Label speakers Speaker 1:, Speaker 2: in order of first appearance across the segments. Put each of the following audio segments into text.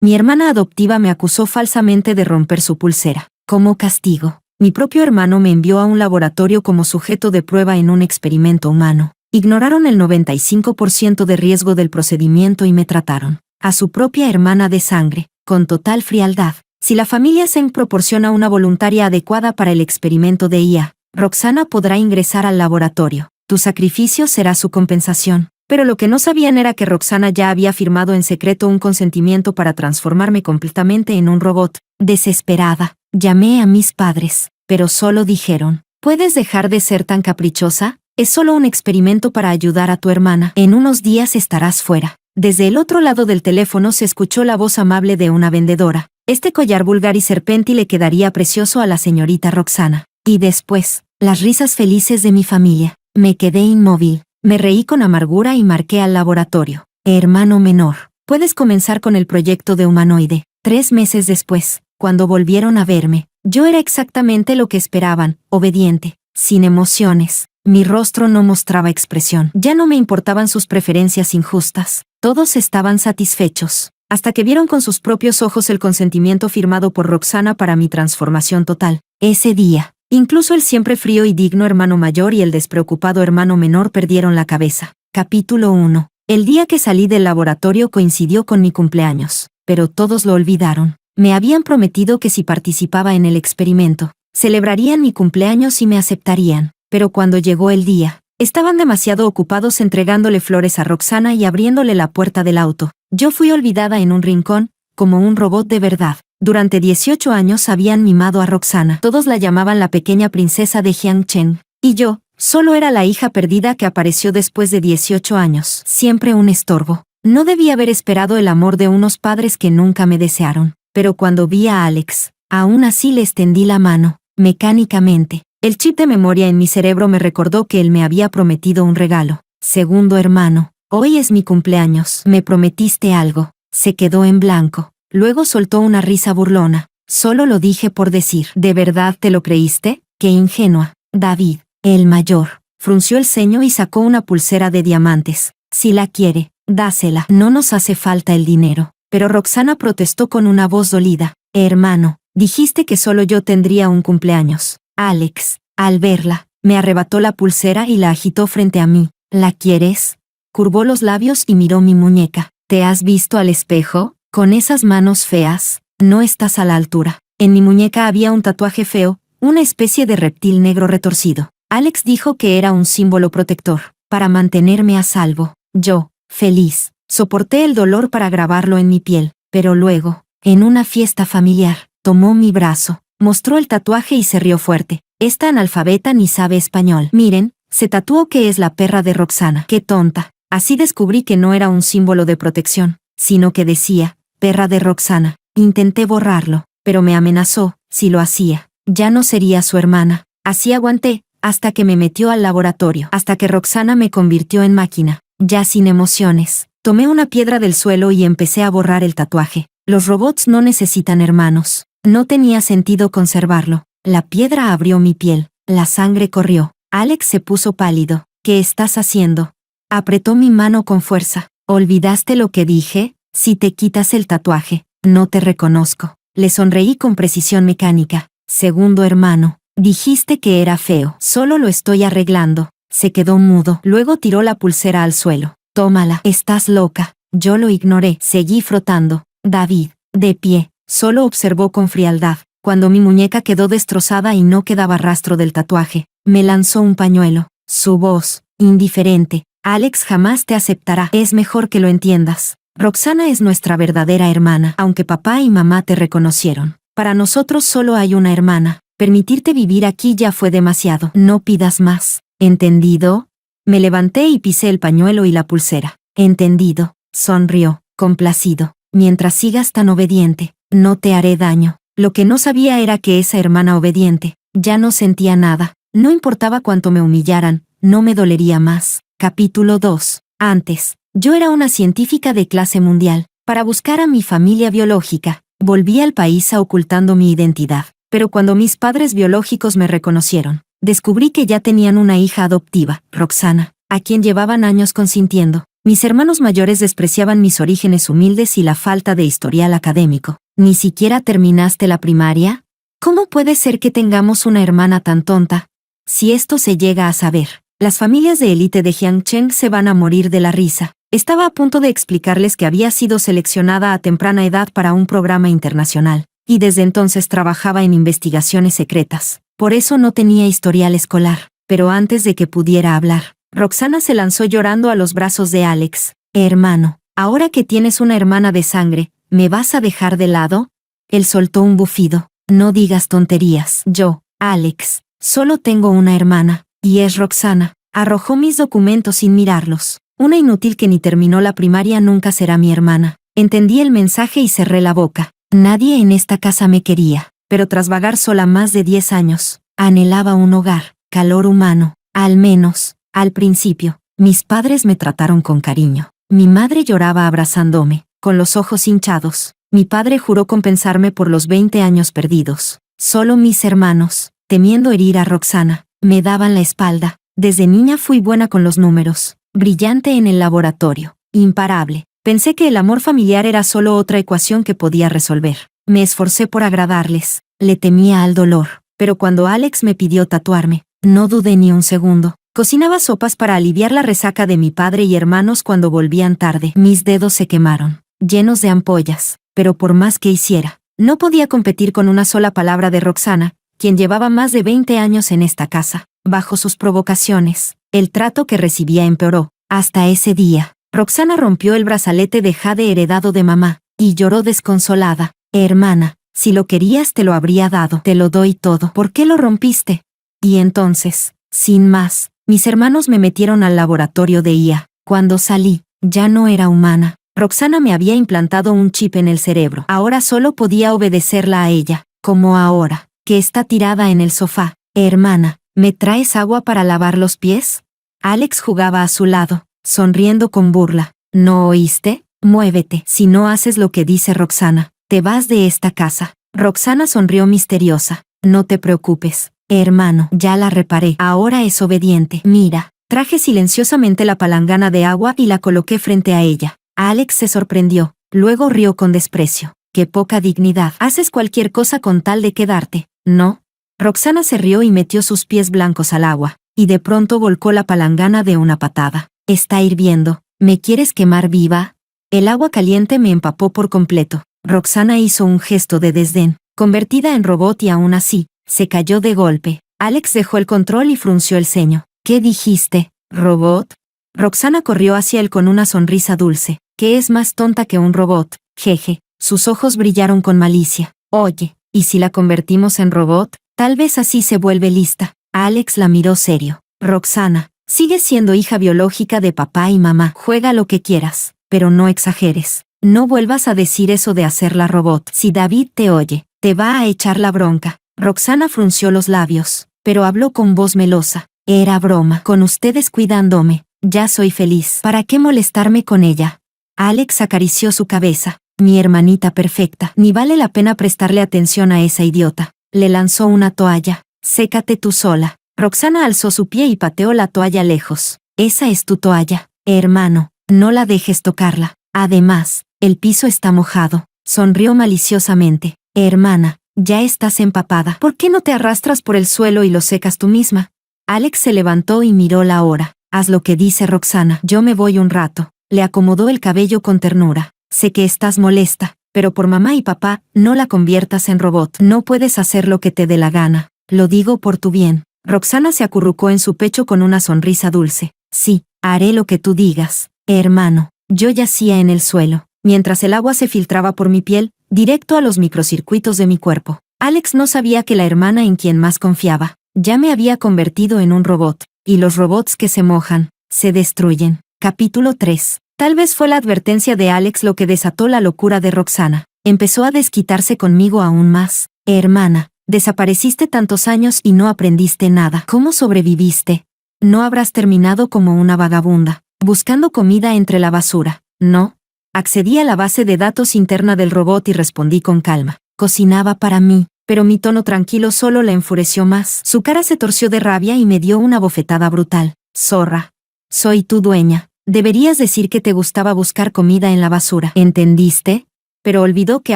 Speaker 1: Mi hermana adoptiva me acusó falsamente de romper su pulsera. Como castigo, mi propio hermano me envió a un laboratorio como sujeto de prueba en un experimento humano. Ignoraron el 95% de riesgo del procedimiento y me trataron, a su propia hermana de sangre, con total frialdad. Si la familia Zeng proporciona una voluntaria adecuada para el experimento de IA, Roxana podrá ingresar al laboratorio. Tu sacrificio será su compensación. Pero lo que no sabían era que Roxana ya había firmado en secreto un consentimiento para transformarme completamente en un robot. Desesperada, llamé a mis padres, pero solo dijeron, ¿puedes dejar de ser tan caprichosa? Es solo un experimento para ayudar a tu hermana. En unos días estarás fuera. Desde el otro lado del teléfono se escuchó la voz amable de una vendedora. Este collar vulgar y serpenti le quedaría precioso a la señorita Roxana. Y después, las risas felices de mi familia. Me quedé inmóvil. Me reí con amargura y marqué al laboratorio. Hermano menor, puedes comenzar con el proyecto de humanoide. 3 meses después, cuando volvieron a verme, yo era exactamente lo que esperaban, obediente, sin emociones. Mi rostro no mostraba expresión. Ya no me importaban sus preferencias injustas. Todos estaban satisfechos, hasta que vieron con sus propios ojos el consentimiento firmado por Roxana para mi transformación total. Ese día, incluso el siempre frío y digno hermano mayor y el despreocupado hermano menor perdieron la cabeza. Capítulo 1. El día que salí del laboratorio coincidió con mi cumpleaños, pero todos lo olvidaron. Me habían prometido que si participaba en el experimento, celebrarían mi cumpleaños y me aceptarían. Pero cuando llegó el día, estaban demasiado ocupados entregándole flores a Roxana y abriéndole la puerta del auto. Yo fui olvidada en un rincón, como un robot de verdad. Durante 18 años habían mimado a Roxana. Todos la llamaban la pequeña princesa de Jiangchen. Y yo, solo era la hija perdida que apareció después de 18 años. Siempre un estorbo. No debí haber esperado el amor de unos padres que nunca me desearon. Pero cuando vi a Alex, aún así le extendí la mano, mecánicamente. El chip de memoria en mi cerebro me recordó que él me había prometido un regalo. Segundo hermano, hoy es mi cumpleaños. Me prometiste algo. Se quedó en blanco. Luego soltó una risa burlona. Solo lo dije por decir. ¿De verdad te lo creíste? ¡Qué ingenua! David, el mayor, frunció el ceño y sacó una pulsera de diamantes. Si la quiere, dásela. No nos hace falta el dinero. Pero Roxana protestó con una voz dolida. Hermano, dijiste que solo yo tendría un cumpleaños. Alex, al verla, me arrebató la pulsera y la agitó frente a mí. ¿La quieres? Curvó los labios y miró mi muñeca. ¿Te has visto al espejo? Con esas manos feas, no estás a la altura. En mi muñeca había un tatuaje feo, una especie de reptil negro retorcido. Alex dijo que era un símbolo protector, para mantenerme a salvo. Yo, feliz, soporté el dolor para grabarlo en mi piel, pero luego, en una fiesta familiar, tomó mi brazo, mostró el tatuaje y se rió fuerte. Esta analfabeta ni sabe español. Miren, se tatuó que es la perra de Roxana. ¡Qué tonta! Así descubrí que no era un símbolo de protección, sino que decía, perra de Roxana. Intenté borrarlo, pero me amenazó, si lo hacía, ya no sería su hermana. Así aguanté, hasta que me metió al laboratorio, hasta que Roxana me convirtió en máquina. Ya sin emociones, tomé una piedra del suelo y empecé a borrar el tatuaje. Los robots no necesitan hermanos. No tenía sentido conservarlo. La piedra abrió mi piel, la sangre corrió. Alex se puso pálido. ¿Qué estás haciendo? Apretó mi mano con fuerza. ¿Olvidaste lo que dije? Si te quitas el tatuaje, no te reconozco. Le sonreí con precisión mecánica. Segundo hermano, dijiste que era feo. Solo lo estoy arreglando. Se quedó mudo. Luego tiró la pulsera al suelo. Tómala. Estás loca. Yo lo ignoré. Seguí frotando. David, de pie, solo observó con frialdad. Cuando mi muñeca quedó destrozada y no quedaba rastro del tatuaje, me lanzó un pañuelo. Su voz, indiferente. Alex jamás te aceptará. Es mejor que lo entiendas. Roxana es nuestra verdadera hermana, aunque papá y mamá te reconocieron. Para nosotros solo hay una hermana. Permitirte vivir aquí ya fue demasiado. No pidas más. ¿Entendido? Me levanté y pisé el pañuelo y la pulsera. Entendido. Sonrió, complacido. Mientras sigas tan obediente, no te haré daño. Lo que no sabía era que esa hermana obediente, ya no sentía nada. No importaba cuánto me humillaran, no me dolería más. Capítulo 2. Antes, yo era una científica de clase mundial. Para buscar a mi familia biológica, volví al país ocultando mi identidad. Pero cuando mis padres biológicos me reconocieron, descubrí que ya tenían una hija adoptiva, Roxana, a quien llevaban años consintiendo. Mis hermanos mayores despreciaban mis orígenes humildes y la falta de historial académico. ¿Ni siquiera terminaste la primaria? ¿Cómo puede ser que tengamos una hermana tan tonta? Si esto se llega a saber, las familias de élite de Jiangcheng se van a morir de la risa. Estaba a punto de explicarles que había sido seleccionada a temprana edad para un programa internacional, y desde entonces trabajaba en investigaciones secretas. Por eso no tenía historial escolar. Pero antes de que pudiera hablar, Roxana se lanzó llorando a los brazos de Alex. Hermano, ahora que tienes una hermana de sangre, ¿me vas a dejar de lado? Él soltó un bufido. No digas tonterías. Yo, Alex, solo tengo una hermana, y es Roxana. Arrojó mis documentos sin mirarlos. Una inútil que ni terminó la primaria nunca será mi hermana. Entendí el mensaje y cerré la boca. Nadie en esta casa me quería, pero tras vagar sola más de 10 años, anhelaba un hogar, calor humano. Al menos, al principio, mis padres me trataron con cariño. Mi madre lloraba abrazándome, con los ojos hinchados. Mi padre juró compensarme por los 20 años perdidos. Solo mis hermanos, temiendo herir a Roxana, me daban la espalda. Desde niña fui buena con los números, brillante en el laboratorio, imparable. Pensé que el amor familiar era solo otra ecuación que podía resolver. Me esforcé por agradarles, le temía al dolor. Pero cuando Alex me pidió tatuarme, no dudé ni un segundo. Cocinaba sopas para aliviar la resaca de mi padre y hermanos cuando volvían tarde. Mis dedos se quemaron, llenos de ampollas. Pero por más que hiciera, no podía competir con una sola palabra de Roxana, quien llevaba más de 20 años en esta casa. Bajo sus provocaciones, el trato que recibía empeoró. Hasta ese día, Roxana rompió el brazalete de jade heredado de mamá, y lloró desconsolada. Hermana, si lo querías te lo habría dado. Te lo doy todo. ¿Por qué lo rompiste? Y entonces, sin más, mis hermanos me metieron al laboratorio de IA. Cuando salí, ya no era humana. Roxana me había implantado un chip en el cerebro. Ahora solo podía obedecerla a ella, como ahora, que está tirada en el sofá. Hermana, ¿me traes agua para lavar los pies? Alex jugaba a su lado, sonriendo con burla. ¿No oíste? Muévete. Si no haces lo que dice Roxana, te vas de esta casa. Roxana sonrió misteriosa. No te preocupes, hermano, ya la reparé. Ahora es obediente. Mira, traje silenciosamente la palangana de agua y la coloqué frente a ella. Alex se sorprendió, luego rió con desprecio. ¡Qué poca dignidad! Haces cualquier cosa con tal de quedarte, ¿no? Roxana se rió y metió sus pies blancos al agua, y de pronto volcó la palangana de una patada. Está hirviendo. ¿Me quieres quemar viva? El agua caliente me empapó por completo. Roxana hizo un gesto de desdén, convertida en robot, y aún así, se cayó de golpe. Alex dejó el control y frunció el ceño. ¿Qué dijiste, robot? Roxana corrió hacia él con una sonrisa dulce. ¿Qué es más tonta que un robot? Jeje. Sus ojos brillaron con malicia. Oye, ¿y si la convertimos en robot? Tal vez así se vuelve lista. Alex la miró serio. Roxana, sigues siendo hija biológica de papá y mamá. Juega lo que quieras, pero no exageres. No vuelvas a decir eso de hacerla robot. Si David te oye, te va a echar la bronca. Roxana frunció los labios, pero habló con voz melosa. Era broma. Con ustedes cuidándome, ya soy feliz. ¿Para qué molestarme con ella? Alex acarició su cabeza. Mi hermanita perfecta. Ni vale la pena prestarle atención a esa idiota. Le lanzó una toalla. Sécate tú sola. Roxana alzó su pie y pateó la toalla lejos. Esa es tu toalla, hermano. No la dejes tocarla. Además, el piso está mojado. Sonrió maliciosamente. Hermana, ya estás empapada. ¿Por qué no te arrastras por el suelo y lo secas tú misma? Alex se levantó y miró la hora. Haz lo que dice Roxana. Yo me voy un rato. Le acomodó el cabello con ternura. Sé que estás molesta, pero por mamá y papá, no la conviertas en robot. No puedes hacer lo que te dé la gana. Lo digo por tu bien. Roxana se acurrucó en su pecho con una sonrisa dulce. Sí, haré lo que tú digas, hermano. Yo yacía en el suelo, mientras el agua se filtraba por mi piel, directo a los microcircuitos de mi cuerpo. Alex no sabía que la hermana en quien más confiaba, ya me había convertido en un robot, y los robots que se mojan, se destruyen. Capítulo 3. Tal vez fue la advertencia de Alex lo que desató la locura de Roxana. Empezó a desquitarse conmigo aún más. Hermana, desapareciste tantos años y no aprendiste nada. ¿Cómo sobreviviste? No habrás terminado como una vagabunda, buscando comida entre la basura, ¿no? Accedí a la base de datos interna del robot y respondí con calma. Cocinaba para mí, pero mi tono tranquilo solo la enfureció más. Su cara se torció de rabia y me dio una bofetada brutal. Zorra. Soy tu dueña. Deberías decir que te gustaba buscar comida en la basura. ¿Entendiste? Pero olvidó que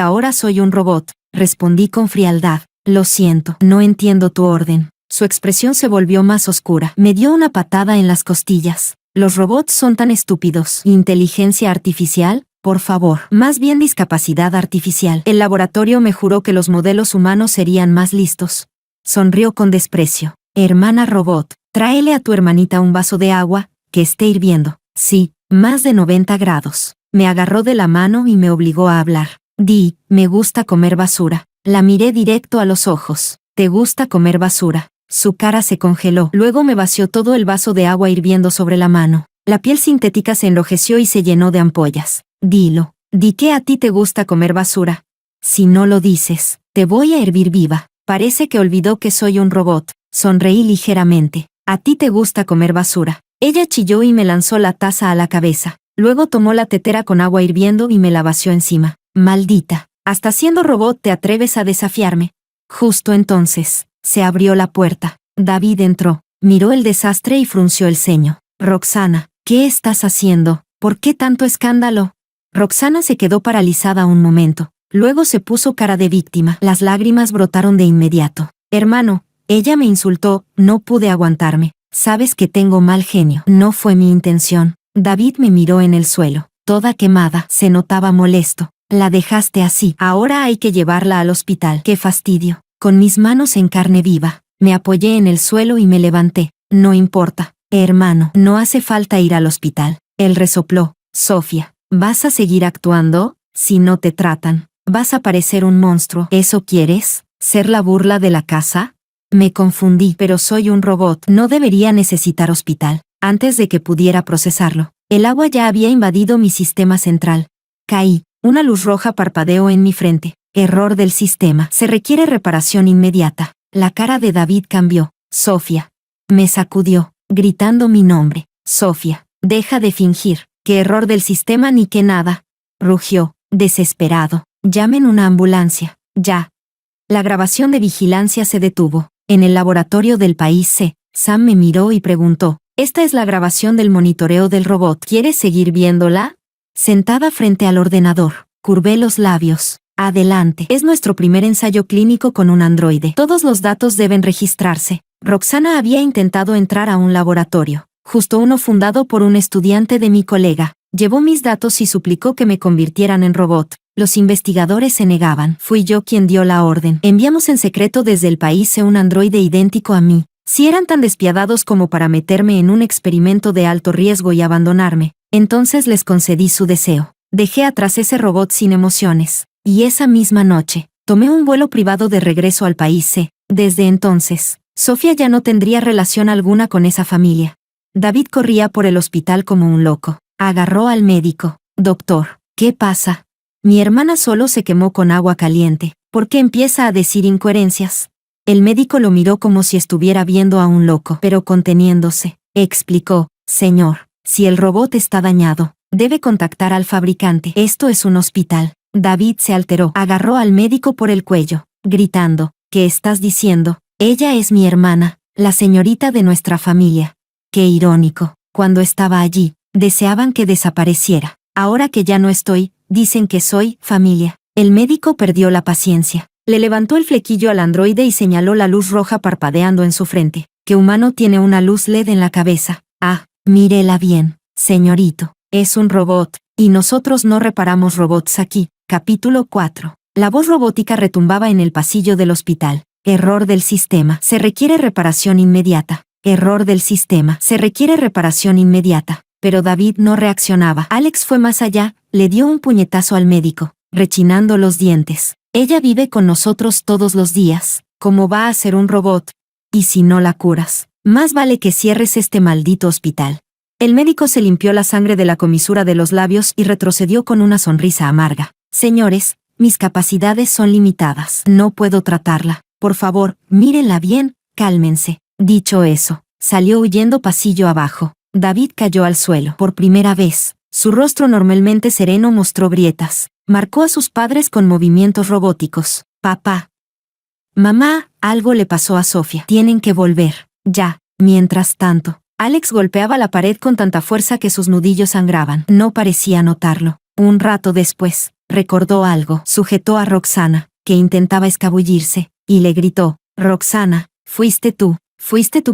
Speaker 1: ahora soy un robot. Respondí con frialdad. Lo siento, no entiendo tu orden. Su expresión se volvió más oscura. Me dio una patada en las costillas. Los robots son tan estúpidos. ¿Inteligencia artificial? Por favor, más bien discapacidad artificial. El laboratorio me juró que los modelos humanos serían más listos. Sonrió con desprecio. Hermana robot, tráele a tu hermanita un vaso de agua, que esté hirviendo. Sí, más de 90 grados. Me agarró de la mano y me obligó a hablar. Di, me gusta comer basura. La miré directo a los ojos. ¿Te gusta comer basura? Su cara se congeló. Luego me vació todo el vaso de agua hirviendo sobre la mano. La piel sintética se enrojeció y se llenó de ampollas. Dilo. Di que a ti te gusta comer basura. Si no lo dices, te voy a hervir viva. Parece que olvidó que soy un robot. Sonreí ligeramente. A ti te gusta comer basura. Ella chilló y me lanzó la taza a la cabeza. Luego tomó la tetera con agua hirviendo y me la vació encima. Maldita. Hasta siendo robot te atreves a desafiarme. Justo entonces, se abrió la puerta. David entró, miró el desastre y frunció el ceño. Roxana, ¿qué estás haciendo? ¿Por qué tanto escándalo? Roxana se quedó paralizada un momento. Luego se puso cara de víctima. Las lágrimas brotaron de inmediato. Hermano, ella me insultó, no pude aguantarme. Sabes que tengo mal genio. No fue mi intención. David me miró en el suelo. Toda quemada, se notaba molesto. La dejaste así. Ahora hay que llevarla al hospital. ¡Qué fastidio! Con mis manos en carne viva, me apoyé en el suelo y me levanté. No importa, hermano, no hace falta ir al hospital. Él resopló. Sofía, ¿vas a seguir actuando? Si no te tratan, vas a parecer un monstruo. ¿Eso quieres? ¿Ser la burla de la casa? Me confundí, pero soy un robot. No debería necesitar hospital. Antes de que pudiera procesarlo, el agua ya había invadido mi sistema central. Caí. Una luz roja parpadeó en mi frente. Error del sistema. Se requiere reparación inmediata. La cara de David cambió. Sofía. Me sacudió, gritando mi nombre. Sofía, deja de fingir. ¿Qué error del sistema ni qué nada? Rugió, desesperado. Llamen una ambulancia. Ya. La grabación de vigilancia se detuvo. En el laboratorio del país C, Sam me miró y preguntó. Esta es la grabación del monitoreo del robot. ¿Quieres seguir viéndola? Sentada frente al ordenador, curvé los labios. Adelante. Es nuestro primer ensayo clínico con un androide. Todos los datos deben registrarse. Roxana había intentado entrar a un laboratorio, justo uno fundado por un estudiante de mi colega. Llevó mis datos y suplicó que me convirtieran en robot. Los investigadores se negaban. Fui yo quien dio la orden. Enviamos en secreto desde el país un androide idéntico a mí. Si eran tan despiadados como para meterme en un experimento de alto riesgo y abandonarme, entonces les concedí su deseo. Dejé atrás ese robot sin emociones. Y esa misma noche, tomé un vuelo privado de regreso al país C. Desde entonces, Sofía ya no tendría relación alguna con esa familia. David corría por el hospital como un loco. Agarró al médico. Doctor, ¿qué pasa? Mi hermana solo se quemó con agua caliente. ¿Por qué empieza a decir incoherencias? El médico lo miró como si estuviera viendo a un loco, pero conteniéndose. Explicó, señor, si el robot está dañado, debe contactar al fabricante. Esto es un hospital. David se alteró, agarró al médico por el cuello, gritando, ¿qué estás diciendo? Ella es mi hermana, la señorita de nuestra familia. Qué irónico, cuando estaba allí, deseaban que desapareciera. Ahora que ya no estoy, dicen que soy familia. El médico perdió la paciencia. Le levantó el flequillo al androide y señaló la luz roja parpadeando en su frente. ¿Qué humano tiene una luz LED en la cabeza? Ah, mírela bien, señorito. Es un robot, y nosotros no reparamos robots aquí. Capítulo 4. La voz robótica retumbaba en el pasillo del hospital. Error del sistema. Se requiere reparación inmediata. Error del sistema. Se requiere reparación inmediata. Pero David no reaccionaba. Alex fue más allá, le dio un puñetazo al médico, rechinando los dientes. Ella vive con nosotros todos los días. ¿Cómo va a ser un robot? Y si no la curas, más vale que cierres este maldito hospital. El médico se limpió la sangre de la comisura de los labios y retrocedió con una sonrisa amarga. Señores, mis capacidades son limitadas. No puedo tratarla. Por favor, mírenla bien, cálmense. Dicho eso, salió huyendo pasillo abajo. David cayó al suelo. Por primera vez, su rostro normalmente sereno mostró grietas. Marcó a sus padres con movimientos robóticos. Papá. Mamá, algo le pasó a Sofía. Tienen que volver. Ya. Mientras tanto, Alex golpeaba la pared con tanta fuerza que sus nudillos sangraban. No parecía notarlo. Un rato después, recordó algo. Sujetó a Roxana, que intentaba escabullirse, y le gritó: «Roxana, fuiste tú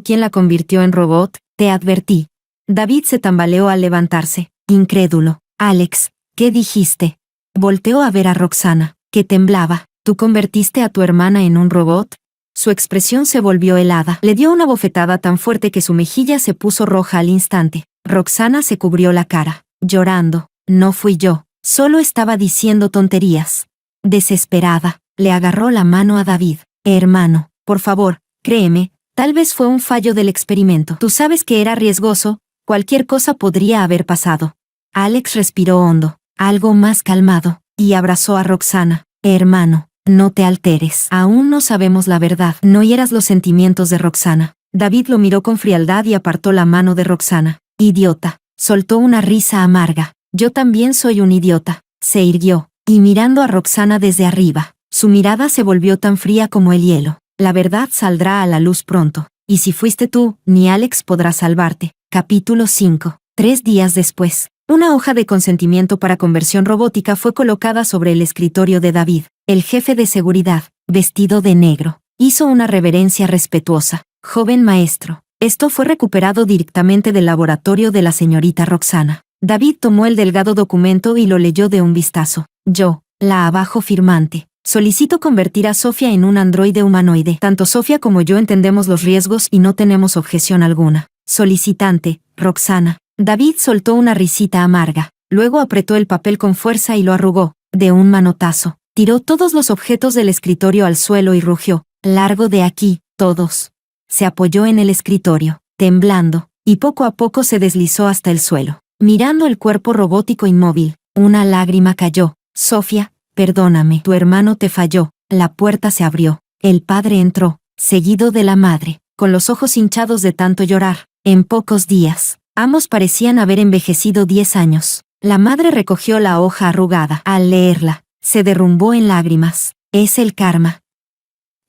Speaker 1: quien la convirtió en robot, te advertí». David se tambaleó al levantarse, incrédulo. «Alex, ¿qué dijiste?». Volteó a ver a Roxana, que temblaba. «¿Tú convertiste a tu hermana en un robot?». Su expresión se volvió helada. Le dio una bofetada tan fuerte que su mejilla se puso roja al instante. Roxana se cubrió la cara, llorando. «No fui yo, solo estaba diciendo tonterías». Desesperada, le agarró la mano a David. «Hermano, por favor, créeme, tal vez fue un fallo del experimento. Tú sabes que era riesgoso, cualquier cosa podría haber pasado». Alex respiró hondo, algo más calmado, y abrazó a Roxana. «Hermano, no te alteres. Aún no sabemos la verdad». No hieras los sentimientos de Roxana. David lo miró con frialdad y apartó la mano de Roxana. «Idiota». Soltó una risa amarga. «Yo también soy un idiota». Se irguió, y mirando a Roxana desde arriba, su mirada se volvió tan fría como el hielo. «La verdad saldrá a la luz pronto. Y si fuiste tú, ni Alex podrá salvarte». Capítulo 5. 3 días después, una hoja de consentimiento para conversión robótica fue colocada sobre el escritorio de David. El jefe de seguridad, vestido de negro, hizo una reverencia respetuosa. «Joven maestro». Esto fue recuperado directamente del laboratorio de la señorita Roxana. David tomó el delgado documento y lo leyó de un vistazo. «Yo, la abajo firmante, solicito convertir a Sofía en un androide humanoide. Tanto Sofía como yo entendemos los riesgos y no tenemos objeción alguna. Solicitante, Roxana». David soltó una risita amarga, luego apretó el papel con fuerza y lo arrugó. De un manotazo, tiró todos los objetos del escritorio al suelo y rugió: «Largo de aquí, todos». Se apoyó en el escritorio, temblando, y poco a poco se deslizó hasta el suelo. Mirando el cuerpo robótico inmóvil, una lágrima cayó. «Sofía, perdóname, tu hermano te falló». La puerta se abrió. El padre entró, seguido de la madre, con los ojos hinchados de tanto llorar. En pocos días, ambos parecían haber envejecido 10 años. La madre recogió la hoja arrugada. Al leerla, se derrumbó en lágrimas. «Es el karma.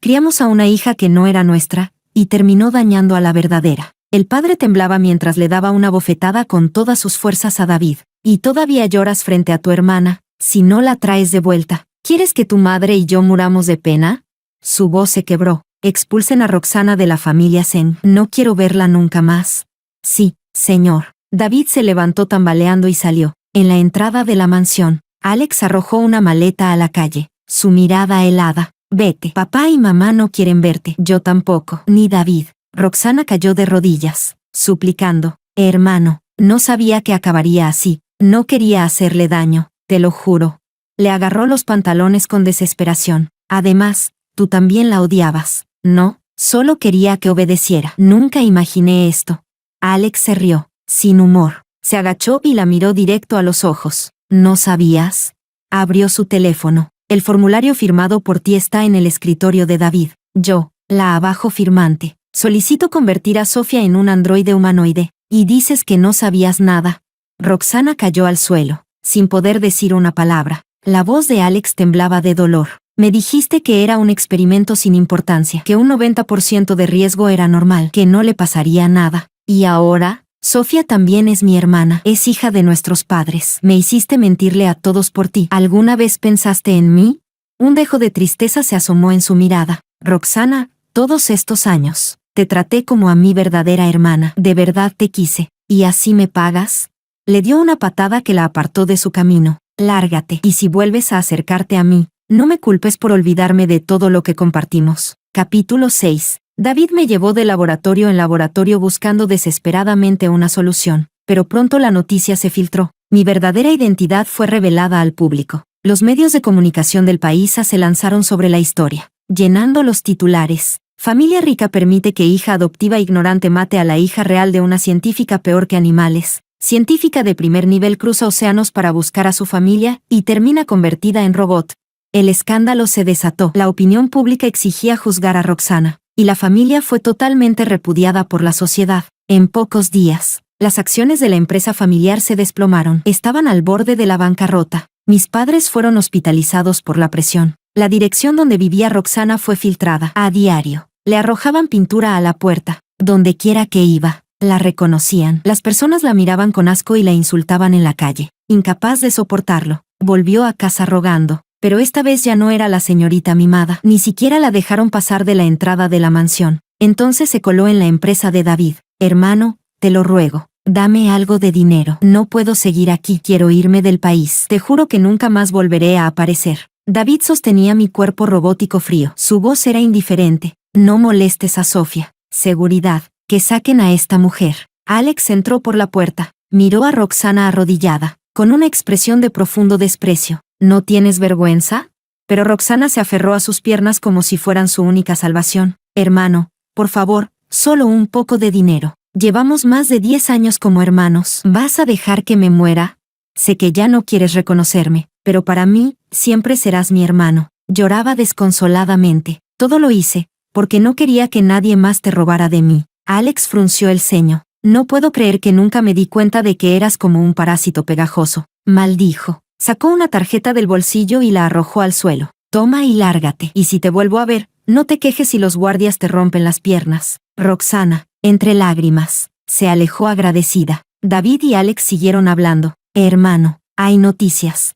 Speaker 1: Criamos a una hija que no era nuestra, y terminó dañando a la verdadera». El padre temblaba mientras le daba una bofetada con todas sus fuerzas a David. «¿Y todavía lloras frente a tu hermana? Si no la traes de vuelta, ¿quieres que tu madre y yo muramos de pena?». Su voz se quebró. «Expulsen a Roxana de la familia Sen. No quiero verla nunca más». «Sí, señor». David se levantó tambaleando y salió. En la entrada de la mansión, Alex arrojó una maleta a la calle, su mirada helada. «Vete. Papá y mamá no quieren verte». «Yo tampoco». «Ni David». Roxana cayó de rodillas, suplicando: «Hermano, no sabía que acabaría así. No quería hacerle daño, te lo juro». Le agarró los pantalones con desesperación. «Además, tú también la odiabas». «No, solo quería que obedeciera». «Nunca imaginé esto». Alex se rió, sin humor. Se agachó y la miró directo a los ojos. «¿No sabías?». Abrió su teléfono. «El formulario firmado por ti está en el escritorio de David. Yo, la abajo firmante, solicito convertir a Sofía en un androide humanoide, y dices que no sabías nada». Roxana cayó al suelo, sin poder decir una palabra. La voz de Alex temblaba de dolor. «Me dijiste que era un experimento sin importancia, que un 90% de riesgo era normal, que no le pasaría nada. ¿Y ahora? Sofía también es mi hermana, es hija de nuestros padres. Me hiciste mentirle a todos por ti. ¿Alguna vez pensaste en mí?». Un dejo de tristeza se asomó en su mirada. «Roxana, todos estos años, te traté como a mi verdadera hermana. De verdad te quise. ¿Y así me pagas?». Le dio una patada que la apartó de su camino. «Lárgate. Y si vuelves a acercarte a mí, no me culpes por olvidarme de todo lo que compartimos». Capítulo 6. David me llevó de laboratorio en laboratorio buscando desesperadamente una solución, pero pronto la noticia se filtró. Mi verdadera identidad fue revelada al público. Los medios de comunicación del país se lanzaron sobre la historia, llenando los titulares. «Familia rica permite que hija adoptiva ignorante mate a la hija real de una científica peor que animales. Científica de primer nivel cruza océanos para buscar a su familia y termina convertida en robot». El escándalo se desató. La opinión pública exigía juzgar a Roxana, y la familia fue totalmente repudiada por la sociedad. En pocos días, las acciones de la empresa familiar se desplomaron. Estaban al borde de la bancarrota. Mis padres fueron hospitalizados por la presión. La dirección donde vivía Roxana fue filtrada. A diario, le arrojaban pintura a la puerta, donde quiera que iba. La reconocían. Las personas la miraban con asco y la insultaban en la calle. Incapaz de soportarlo, volvió a casa rogando. Pero esta vez ya no era la señorita mimada. Ni siquiera la dejaron pasar de la entrada de la mansión. Entonces se coló en la empresa de David. Hermano, te lo ruego, dame algo de dinero. No puedo seguir aquí, quiero irme del país. Te juro que nunca más volveré a aparecer. David sostenía mi cuerpo robótico frío. Su voz era indiferente. No molestes a Sofía. Seguridad, que saquen a esta mujer. Alex entró por la puerta. Miró a Roxana arrodillada, con una expresión de profundo desprecio. ¿No tienes vergüenza? Pero Roxana se aferró a sus piernas como si fueran su única salvación. Hermano, por favor, solo un poco de dinero. Llevamos más de 10 años como hermanos. ¿Vas a dejar que me muera? Sé que ya no quieres reconocerme, pero para mí, siempre serás mi hermano. Lloraba desconsoladamente. Todo lo hice, porque no quería que nadie más te robara de mí. Alex frunció el ceño. No puedo creer que nunca me di cuenta de que eras como un parásito pegajoso. Maldijo. Sacó una tarjeta del bolsillo y la arrojó al suelo. Toma y lárgate. Y si te vuelvo a ver, no te quejes si los guardias te rompen las piernas. Roxana, entre lágrimas, se alejó agradecida. David y Alex siguieron hablando. Hermano, hay noticias.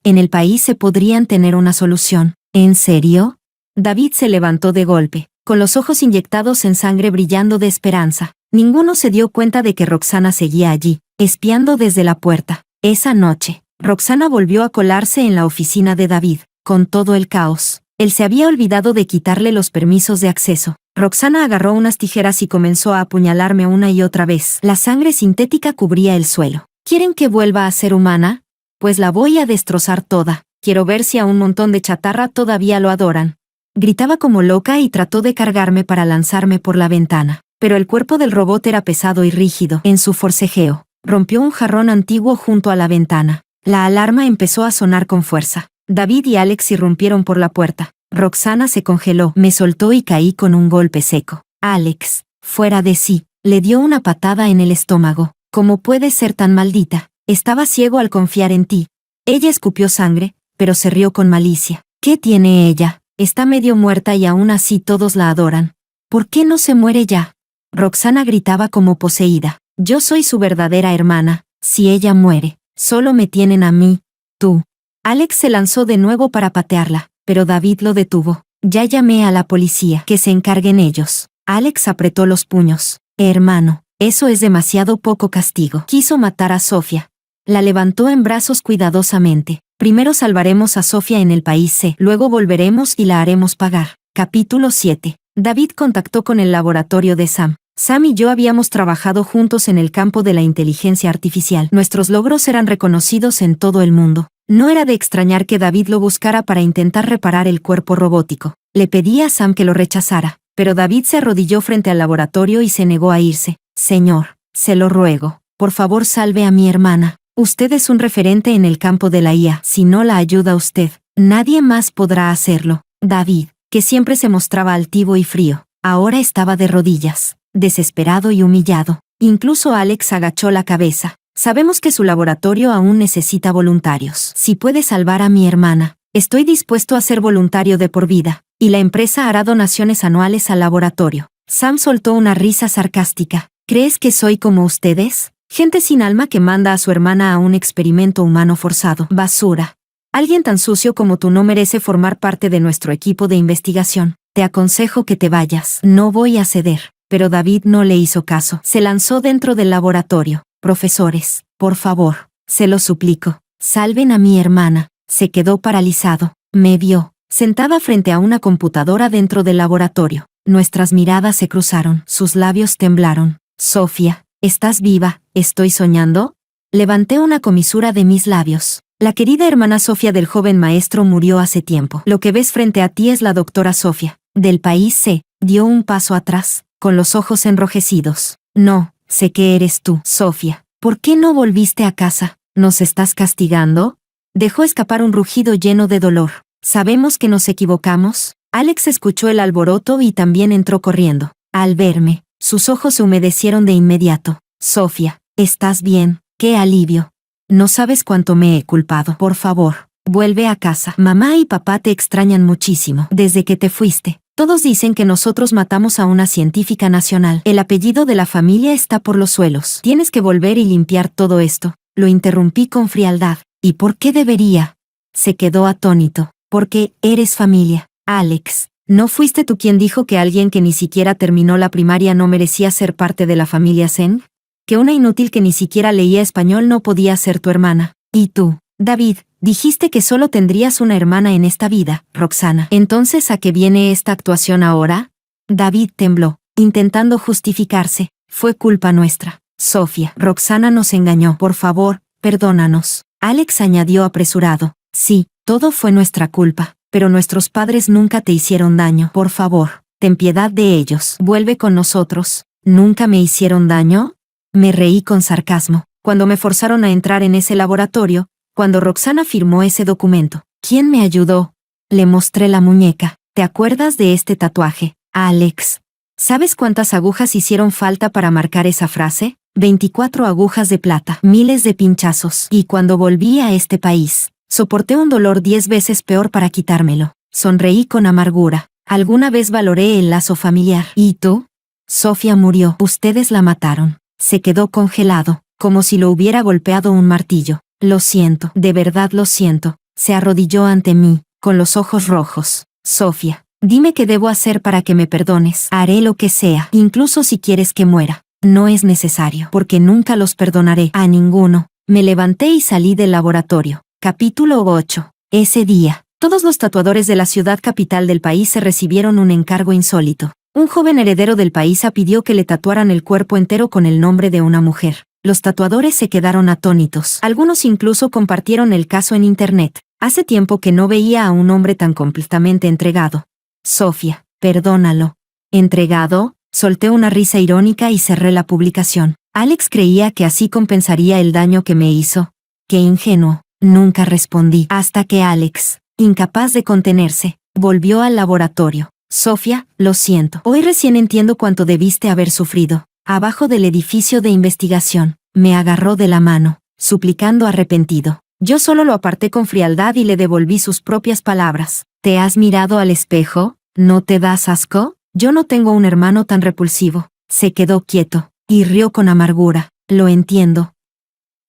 Speaker 1: En el país se podrían tener una solución. ¿En serio? David se levantó de golpe, con los ojos inyectados en sangre brillando de esperanza. Ninguno se dio cuenta de que Roxana seguía allí, espiando desde la puerta. Esa noche, Roxana volvió a colarse en la oficina de David, con todo el caos. Él se había olvidado de quitarle los permisos de acceso. Roxana agarró unas tijeras y comenzó a apuñalarme una y otra vez. La sangre sintética cubría el suelo. ¿Quieren que vuelva a ser humana? Pues la voy a destrozar toda. Quiero ver si a un montón de chatarra todavía lo adoran. Gritaba como loca y trató de cargarme para lanzarme por la ventana. Pero el cuerpo del robot era pesado y rígido. En su forcejeo, rompió un jarrón antiguo junto a la ventana. La alarma empezó a sonar con fuerza. David y Alex irrumpieron por la puerta. Roxana se congeló, me soltó y caí con un golpe seco. Alex, fuera de sí, le dio una patada en el estómago. ¿Cómo puedes ser tan maldita? Estaba ciego al confiar en ti. Ella escupió sangre, pero se rió con malicia. ¿Qué tiene ella? Está medio muerta y aún así todos la adoran. ¿Por qué no se muere ya? Roxana gritaba como poseída. Yo soy su verdadera hermana. Si ella muere, solo me tienen a mí. Tú. Alex se lanzó de nuevo para patearla, pero David lo detuvo. Ya llamé a la policía. Que se encarguen ellos. Alex apretó los puños. Hermano, eso es demasiado poco castigo. Quiso matar a Sofía. La levantó en brazos cuidadosamente. Primero salvaremos a Sofía en el país C, luego volveremos y la haremos pagar. Capítulo 7. David contactó con el laboratorio de Sam. Sam y yo habíamos trabajado juntos en el campo de la inteligencia artificial. Nuestros logros eran reconocidos en todo el mundo. No era de extrañar que David lo buscara para intentar reparar el cuerpo robótico. Le pedí a Sam que lo rechazara, pero David se arrodilló frente al laboratorio y se negó a irse. Señor, se lo ruego, por favor salve a mi hermana. Usted es un referente en el campo de la IA. Si no la ayuda usted, nadie más podrá hacerlo. David, que siempre se mostraba altivo y frío, ahora estaba de rodillas, desesperado y humillado. Incluso Alex agachó la cabeza. Sabemos que su laboratorio aún necesita voluntarios. Si puede salvar a mi hermana, estoy dispuesto a ser voluntario de por vida, y la empresa hará donaciones anuales al laboratorio. Sam soltó una risa sarcástica. ¿Crees que soy como ustedes? Gente sin alma que manda a su hermana a un experimento humano forzado. Basura. Alguien tan sucio como tú no merece formar parte de nuestro equipo de investigación. Te aconsejo que te vayas. No voy a ceder. Pero David no le hizo caso. Se lanzó dentro del laboratorio. Profesores, por favor, se lo suplico, salven a mi hermana. Se quedó paralizado. Me vio, sentada frente a una computadora dentro del laboratorio. Nuestras miradas se cruzaron. Sus labios temblaron. Sofía, ¿estás viva? ¿Estoy soñando? Levanté una comisura de mis labios. La querida hermana Sofía del joven maestro murió hace tiempo. Lo que ves frente a ti es la doctora Sofía, del país C. Dio un paso atrás, con los ojos enrojecidos. No, sé que eres tú, Sofía. ¿Por qué no volviste a casa? ¿Nos estás castigando? Dejó escapar un rugido lleno de dolor. ¿Sabemos que nos equivocamos? Alex escuchó el alboroto y también entró corriendo. Al verme, sus ojos se humedecieron de inmediato. Sofía, ¿estás bien? ¡Qué alivio! No sabes cuánto me he culpado. Por favor, vuelve a casa. Mamá y papá te extrañan muchísimo. Desde que te fuiste, Todos dicen que nosotros matamos a una científica nacional. El apellido de la familia está por los suelos. Tienes que volver y limpiar todo esto. Lo interrumpí con frialdad. ¿Y por qué debería? Se quedó atónito. Porque eres familia. Alex, ¿no fuiste tú quien dijo que alguien que ni siquiera terminó la primaria no merecía ser parte de la familia Zeng? Que una inútil que ni siquiera leía español no podía ser tu hermana. Y tú, David, dijiste que solo tendrías una hermana en esta vida, Roxana. ¿Entonces a qué viene esta actuación ahora? David tembló, intentando justificarse. Fue culpa nuestra. Sofía, Roxana nos engañó. Por favor, perdónanos. Alex añadió apresurado. Sí, todo fue nuestra culpa, pero nuestros padres nunca te hicieron daño. Por favor, ten piedad de ellos. Vuelve con nosotros. ¿Nunca me hicieron daño? Me reí con sarcasmo. Cuando me forzaron a entrar en ese laboratorio, cuando Roxana firmó ese documento. ¿Quién me ayudó? Le mostré la muñeca. ¿Te acuerdas de este tatuaje, Alex? ¿Sabes cuántas agujas hicieron falta para marcar esa frase? 24 agujas de plata, miles de pinchazos. Y cuando volví a este país, soporté un dolor 10 veces peor para quitármelo. Sonreí con amargura. Alguna vez valoré el lazo familiar. ¿Y tú? Sofía murió. Ustedes la mataron. Se quedó congelado, como si lo hubiera golpeado un martillo. Lo siento, de verdad lo siento. Se arrodilló ante mí, con los ojos rojos. Sofía, dime qué debo hacer para que me perdones. Haré lo que sea, incluso si quieres que muera. No es necesario, porque nunca los perdonaré a ninguno. Me levanté y salí del laboratorio. Capítulo 8. Ese día, todos los tatuadores de la ciudad capital del país se recibieron un encargo insólito. Un joven heredero del país pidió que le tatuaran el cuerpo entero con el nombre de una mujer. Los tatuadores se quedaron atónitos. Algunos incluso compartieron el caso en internet. Hace tiempo que no veía a un hombre tan completamente entregado. Sofía, perdónalo. ¿Entregado? Solté una risa irónica y cerré la publicación. Alex creía que así compensaría el daño que me hizo. Qué ingenuo. Nunca respondí. Hasta que Alex, incapaz de contenerse, volvió al laboratorio. Sofía, lo siento. Hoy recién entiendo cuánto debiste haber sufrido. Abajo del edificio de investigación, me agarró de la mano, suplicando arrepentido. Yo solo lo aparté con frialdad y le devolví sus propias palabras. ¿Te has mirado al espejo? ¿No te das asco? Yo no tengo un hermano tan repulsivo. Se quedó quieto, y rió con amargura. Lo entiendo.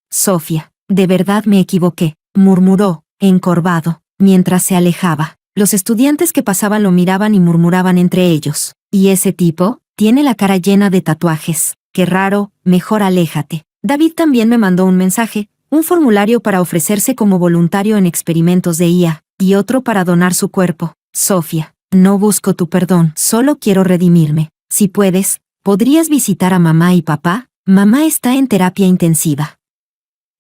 Speaker 1: Sofía, de verdad me equivoqué, murmuró, encorvado, mientras se alejaba. Los estudiantes que pasaban lo miraban y murmuraban entre ellos. ¿Y ese tipo? Tiene la cara llena de tatuajes. Qué raro, mejor aléjate. David también me mandó un mensaje, un formulario para ofrecerse como voluntario en experimentos de IA, y otro para donar su cuerpo. Sofía, no busco tu perdón, solo quiero redimirme. Si puedes, ¿podrías visitar a mamá y papá? Mamá está en terapia intensiva.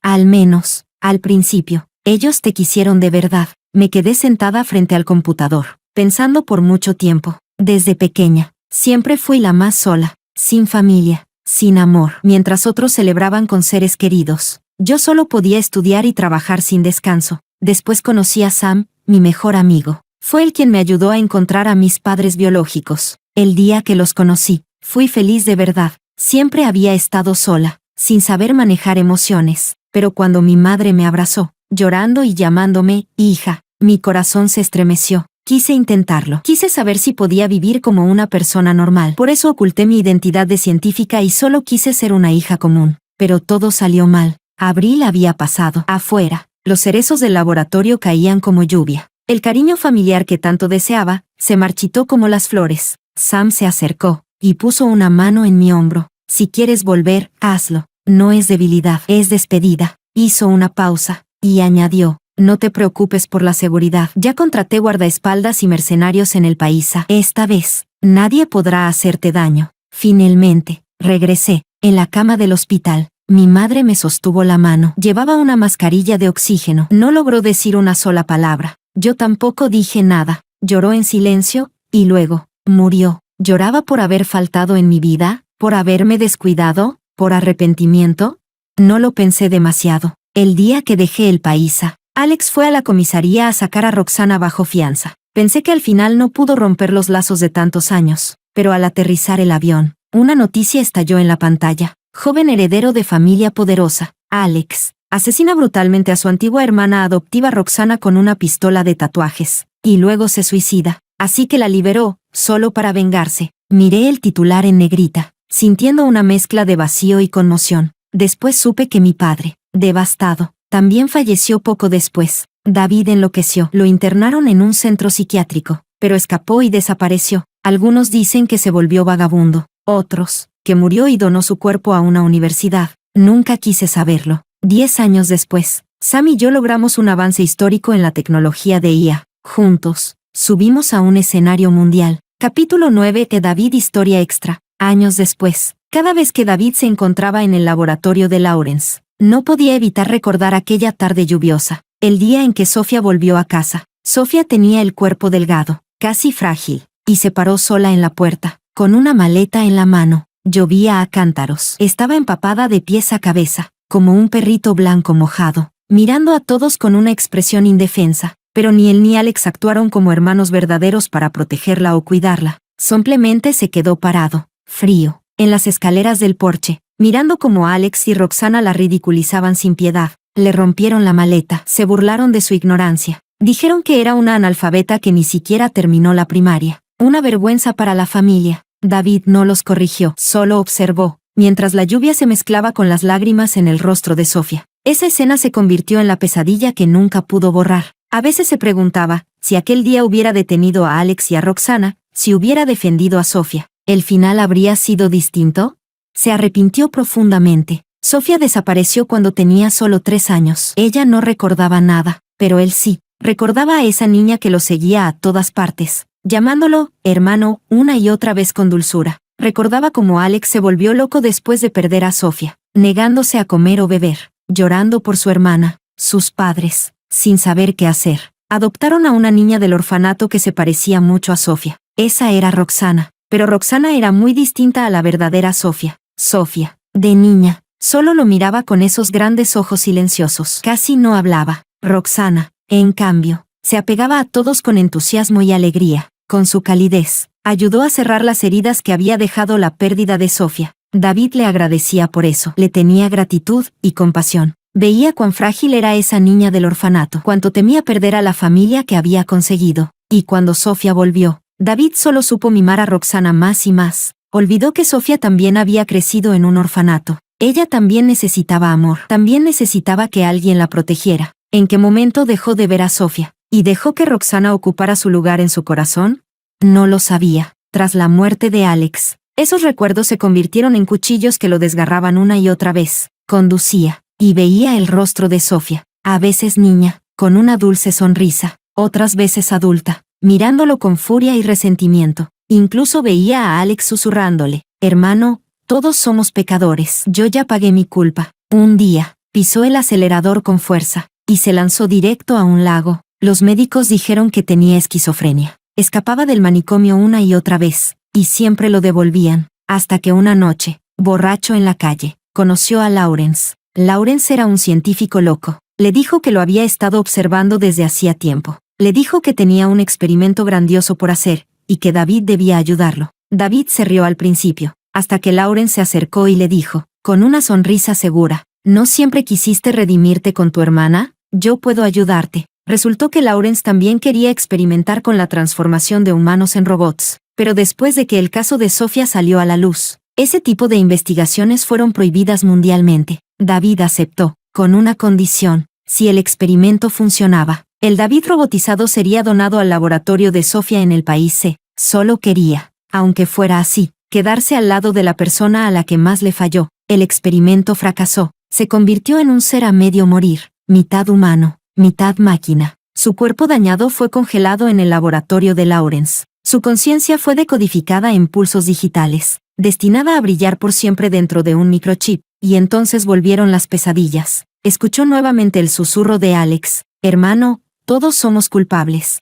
Speaker 1: Al menos, al principio, ellos te quisieron de verdad. Me quedé sentada frente al computador, pensando por mucho tiempo. Desde pequeña, siempre fui la más sola, sin familia, sin amor. Mientras otros celebraban con seres queridos, yo solo podía estudiar y trabajar sin descanso. Después conocí a Sam, mi mejor amigo. Fue él quien me ayudó a encontrar a mis padres biológicos. El día que los conocí, fui feliz de verdad. Siempre había estado sola, sin saber manejar emociones. Pero cuando mi madre me abrazó, llorando y llamándome hija, mi corazón se estremeció. Quise intentarlo. Quise saber si podía vivir como una persona normal. Por eso oculté mi identidad de científica y solo quise ser una hija común. Pero todo salió mal. Abril había pasado. Afuera, los cerezos del laboratorio caían como lluvia. El cariño familiar que tanto deseaba, se marchitó como las flores. Sam se acercó, y puso una mano en mi hombro. Si quieres volver, hazlo. No es debilidad, es despedida. Hizo una pausa, y añadió, no te preocupes por la seguridad. Ya contraté guardaespaldas y mercenarios en el país. Esta vez, nadie podrá hacerte daño. Finalmente, regresé. En la cama del hospital, mi madre me sostuvo la mano. Llevaba una mascarilla de oxígeno. No logró decir una sola palabra. Yo tampoco dije nada. Lloró en silencio, y luego, murió. ¿Lloraba por haber faltado en mi vida? ¿Por haberme descuidado? ¿Por arrepentimiento? No lo pensé demasiado. El día que dejé el país, Alex fue a la comisaría a sacar a Roxana bajo fianza. Pensé que al final no pudo romper los lazos de tantos años, pero al aterrizar el avión, una noticia estalló en la pantalla. Joven heredero de familia poderosa, Alex, asesina brutalmente a su antigua hermana adoptiva Roxana con una pistola de tatuajes, y luego se suicida. así que la liberó, solo para vengarse. Miré el titular en negrita, sintiendo una mezcla de vacío y conmoción. Después supe que mi padre, devastado, también falleció poco después. David enloqueció. Lo internaron en un centro psiquiátrico, pero escapó y desapareció. Algunos dicen que se volvió vagabundo, otros, que murió y donó su cuerpo a una universidad. Nunca quise saberlo. 10 años después, Sam y yo logramos un avance histórico en la tecnología de IA. Juntos, subimos a un escenario mundial. Capítulo 9 de David Historia Extra. Años después, cada vez que David se encontraba en el laboratorio de Lawrence, no podía evitar recordar aquella tarde lluviosa, el día en que Sofía volvió a casa. Sofía tenía el cuerpo delgado, casi frágil, y se paró sola en la puerta, con una maleta en la mano. Llovía a cántaros. Estaba empapada de pies a cabeza, como un perrito blanco mojado, mirando a todos con una expresión indefensa. Pero ni él ni Alex actuaron como hermanos verdaderos para protegerla o cuidarla. Simplemente se quedó parado, frío, en las escaleras del porche, mirando como Alex y Roxana la ridiculizaban sin piedad. Le rompieron la maleta, se burlaron de su ignorancia. Dijeron que era una analfabeta que ni siquiera terminó la primaria. Una vergüenza para la familia. David no los corrigió, solo observó, mientras la lluvia se mezclaba con las lágrimas en el rostro de Sofía. Esa escena se convirtió en la pesadilla que nunca pudo borrar. A veces se preguntaba, si aquel día hubiera detenido a Alex y a Roxana, si hubiera defendido a Sofía, ¿el final habría sido distinto? Se arrepintió profundamente. Sofía desapareció cuando tenía solo 3 años. Ella no recordaba nada, pero él sí. Recordaba a esa niña que lo seguía a todas partes, llamándolo hermano una y otra vez con dulzura. Recordaba cómo Alex se volvió loco después de perder a Sofía, negándose a comer o beber, llorando por su hermana. Sus padres, sin saber qué hacer, adoptaron a una niña del orfanato que se parecía mucho a Sofía. Esa era Roxana, pero Roxana era muy distinta a la verdadera Sofía. Sofía, de niña, solo lo miraba con esos grandes ojos silenciosos. Casi no hablaba. Roxana, en cambio, se apegaba a todos con entusiasmo y alegría. Con su calidez, ayudó a cerrar las heridas que había dejado la pérdida de Sofía. David le agradecía por eso. Le tenía gratitud y compasión. Veía cuán frágil era esa niña del orfanato, cuánto temía perder a la familia que había conseguido. Y cuando Sofía volvió, David solo supo mimar a Roxana más y más. Olvidó que Sofía también había crecido en un orfanato. Ella también necesitaba amor. También necesitaba que alguien la protegiera. ¿En qué momento dejó de ver a Sofía? ¿Y dejó que Roxana ocupara su lugar en su corazón? No lo sabía. Tras la muerte de Alex, esos recuerdos se convirtieron en cuchillos que lo desgarraban una y otra vez. Conducía, y veía el rostro de Sofía, a veces niña, con una dulce sonrisa, otras veces adulta, mirándolo con furia y resentimiento. Incluso veía a Alex susurrándole, hermano, todos somos pecadores. Yo ya pagué mi culpa. Un día, pisó el acelerador con fuerza, y se lanzó directo a un lago. Los médicos dijeron que tenía esquizofrenia. Escapaba del manicomio una y otra vez, y siempre lo devolvían, hasta que una noche, borracho en la calle, conoció a Lawrence. Lawrence era un científico loco. Le dijo que lo había estado observando desde hacía tiempo. Le dijo que tenía un experimento grandioso por hacer, y que David debía ayudarlo. David se rió al principio, hasta que Lawrence se acercó y le dijo, con una sonrisa segura, ¿no siempre quisiste redimirte con tu hermana? Yo puedo ayudarte. Resultó que Lawrence también quería experimentar con la transformación de humanos en robots, pero después de que el caso de Sofía salió a la luz, ese tipo de investigaciones fueron prohibidas mundialmente. David aceptó, con una condición: si el experimento funcionaba, el David robotizado sería donado al laboratorio de Sofía en el país C. Solo quería, aunque fuera así, quedarse al lado de la persona a la que más le falló. El experimento fracasó. Se convirtió en un ser a medio morir, mitad humano, mitad máquina. Su cuerpo dañado fue congelado en el laboratorio de Lawrence. Su conciencia fue decodificada en pulsos digitales, destinada a brillar por siempre dentro de un microchip, y entonces volvieron las pesadillas. Escuchó nuevamente el susurro de Alex, hermano, todos somos culpables.